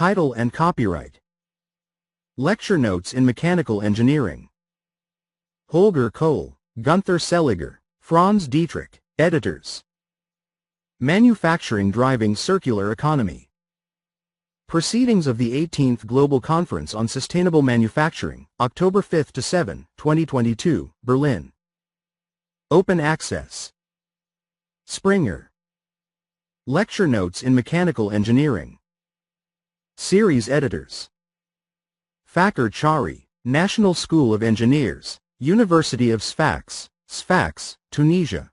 Title and copyright. Lecture notes in mechanical engineering. Holger Kohl, Gunther Seliger, Franz Dietrich, editors. Manufacturing Driving Circular Economy. Proceedings of the 18th Global Conference on Sustainable Manufacturing, October 5 to 7, 2022, Berlin. Open access. Springer. Lecture notes in mechanical engineering. Series editors. Fakhr Chari, National School of Engineers, University of Sfax, Sfax, Tunisia.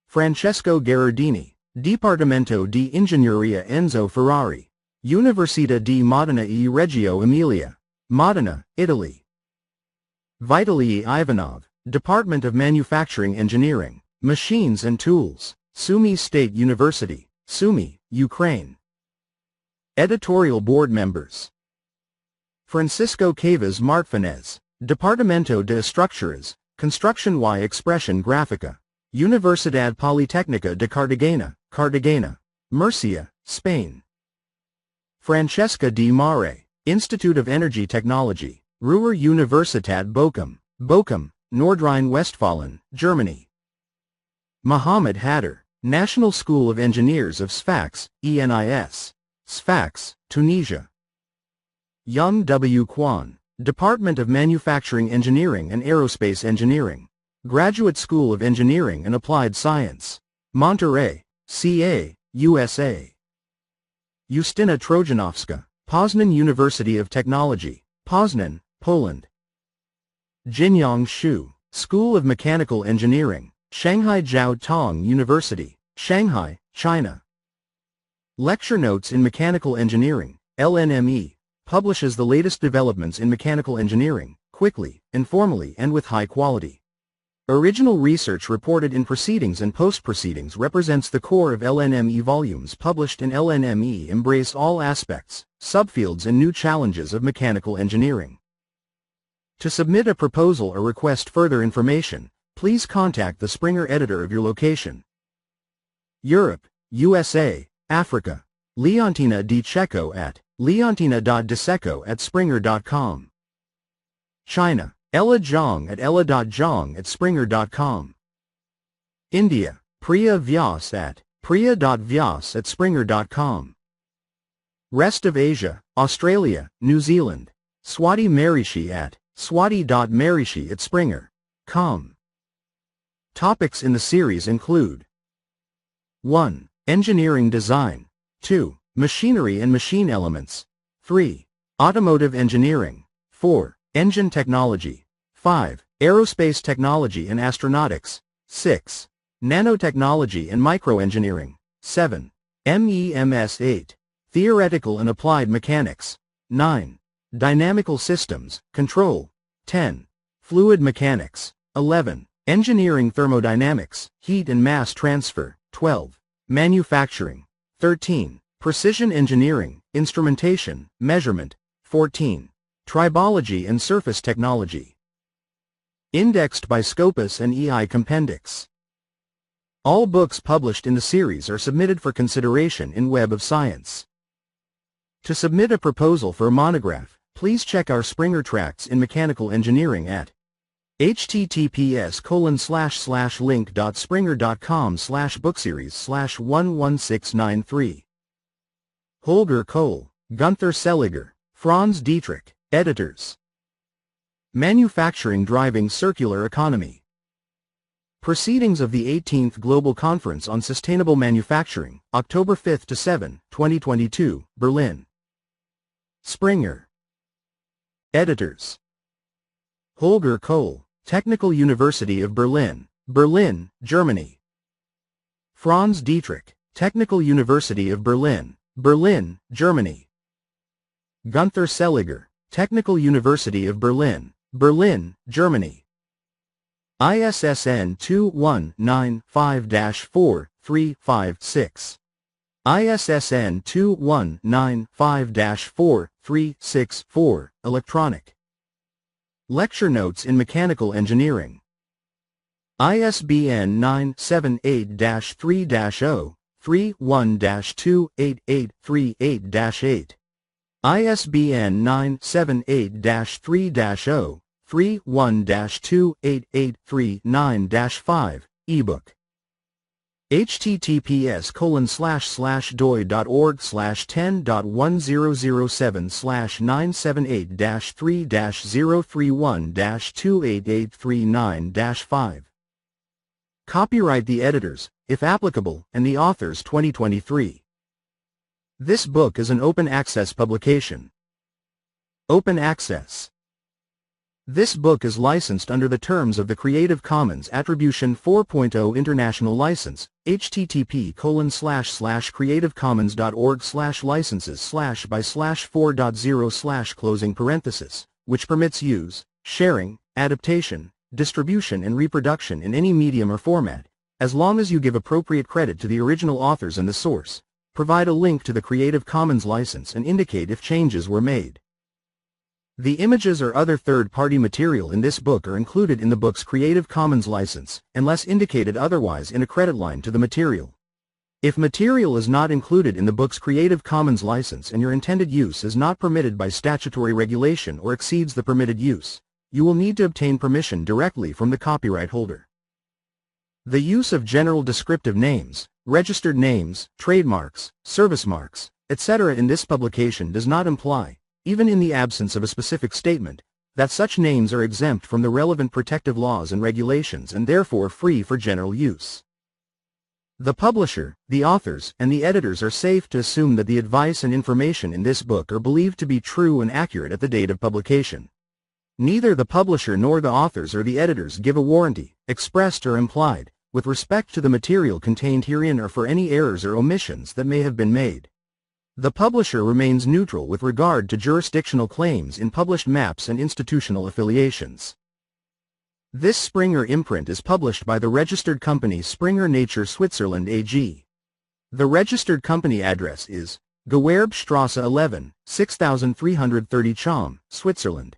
Francesco Gherardini, Dipartimento di Ingegneria Enzo Ferrari, Università di Modena e Reggio Emilia, Modena, Italy. Vitaly Ivanov, Department of Manufacturing Engineering, Machines and Tools, Sumy State University, Sumy, Ukraine. Editorial Board Members. Francisco Cavas Martínez, Departamento de Estructuras, Construction y Expresión Gráfica, Universidad Politécnica de Cartagena, Cartagena, Murcia, Spain. Francesca Di Mare, Institute of Energy Technology, Ruhr Universität Bochum, Bochum, Nordrhein-Westfalen, Germany. Mohammed Hatter, National School of Engineers of Sfax, ENIS, Sfax, Tunisia. Young W. Kwan, Department of Manufacturing Engineering and Aerospace Engineering, Graduate School of Engineering and Applied Science, Monterey, CA, USA. Justyna Trojanowska, Poznan University of Technology, Poznan, Poland. Jinyang Xu, School of Mechanical Engineering, Shanghai Jiao Tong University, Shanghai, China. Lecture Notes in Mechanical Engineering, LNME, publishes the latest developments in mechanical engineering, quickly, informally and with high quality. Original research reported in proceedings and post-proceedings represents the core of LNME. Volumes published in LNME embrace all aspects, subfields and new challenges of mechanical engineering. To submit a proposal or request further information, please contact the Springer editor of your location. Europe, USA, Africa. Leontina Di Cecco at leontina.disecco@springer.com. China. Ella Zhang at ella.zhang@springer.com. India. Priya Vyas at priya.vyas@springer.com. Rest of Asia, Australia, New Zealand. Swati Marishi at swati.marishi@springer.com. Topics in the series include 1. Engineering Design. 2. Machinery and Machine Elements. 3. Automotive Engineering. 4. Engine Technology. 5. Aerospace Technology and Astronautics. 6. Nanotechnology and Microengineering. 7. MEMS. 8. Theoretical and Applied Mechanics. 9. Dynamical Systems, Control. 10. Fluid Mechanics. 11. Engineering Thermodynamics, Heat and Mass Transfer. 12. Manufacturing. 13. Precision Engineering, Instrumentation, Measurement. 14. Tribology and Surface Technology. Indexed by Scopus and EI Compendix. All books published in the series are submitted for consideration in Web of Science. To submit a proposal for a monograph, please check our Springer Tracts in Mechanical Engineering at https://link.springer.com/bookseries/11693. Holger Kohl, Gunther Seliger, Franz Dietrich, editors. Manufacturing Driving Circular Economy. Proceedings of the 18th Global Conference on Sustainable Manufacturing, October 5 to 7, 2022, Berlin. Springer. Editors. Holger Kohl, Technical University of Berlin, Berlin, Germany. Franz Dietrich, Technical University of Berlin, Berlin, Germany. Gunther Seliger, Technical University of Berlin, Berlin, Germany. ISSN 2195-4356. ISSN 2195-4364, electronic. Lecture Notes in Mechanical Engineering. ISBN 978-3-0-31-28838-8. ISBN 978-3-0-31-28839-5, ebook. https://doi.org/10.1007/978-3-031-28839-5. Copyright the editors, if applicable, and the authors 2023. This book is an open access publication. Open access. This book is licensed under the terms of the Creative Commons Attribution 4.0 International License, http://creativecommons.org/licenses/by/4.0/, which permits use, sharing, adaptation, distribution and reproduction in any medium or format, as long as you give appropriate credit to the original authors and the source. Provide a link to the Creative Commons license and indicate if changes were made. The images or other third-party material in this book are included in the book's Creative Commons license, unless indicated otherwise in a credit line to the material. If material is not included in the book's Creative Commons license and your intended use is not permitted by statutory regulation or exceeds the permitted use, you will need to obtain permission directly from the copyright holder. The use of general descriptive names, registered names, trademarks, service marks, etc. in this publication does not imply, even in the absence of a specific statement, that such names are exempt from the relevant protective laws and regulations and therefore free for general use. The publisher, the authors, and the editors are safe to assume that the advice and information in this book are believed to be true and accurate at the date of publication. Neither the publisher nor the authors or the editors give a warranty, expressed or implied, with respect to the material contained herein or for any errors or omissions that may have been made. The publisher remains neutral with regard to jurisdictional claims in published maps and institutional affiliations. This Springer imprint is published by the registered company Springer Nature Switzerland AG. The registered company address is Gewerbstrasse 11, 6330 Cham, Switzerland.